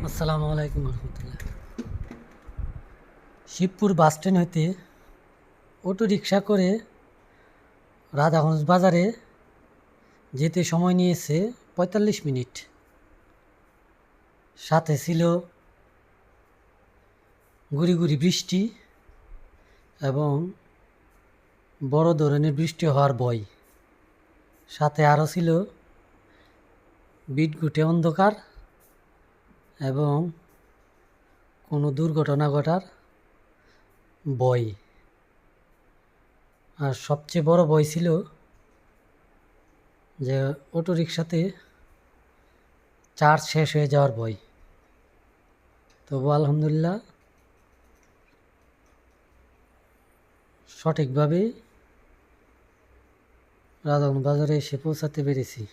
আসসালামু আলাইকুম রহমতুল্লাহ। Shibpur bus stand হইতে অটো রিক্সা করে রাধাগঞ্জ বাজারে যেতে সময় নিয়েছে ৪৫ মিনিট। সাথে ছিল গুড়ি গুড়ি বৃষ্টি এবং বড় ধরনের বৃষ্টি হওয়ার ভয়। সাথে আরও ছিল বিটঘুটে অন্ধকার এবং কোনো দুর্ঘটনা ঘটার ভয়। আর সবচেয়ে বড় ভয় ছিল যে অটো রিক্সাতে চার্জ শেষ হয়ে যাওয়ার ভয়। তবু আলহামদুলিল্লাহ সঠিকভাবে রাধাগঞ্জ বাজারে এসে পৌঁছাতে পেরেছি।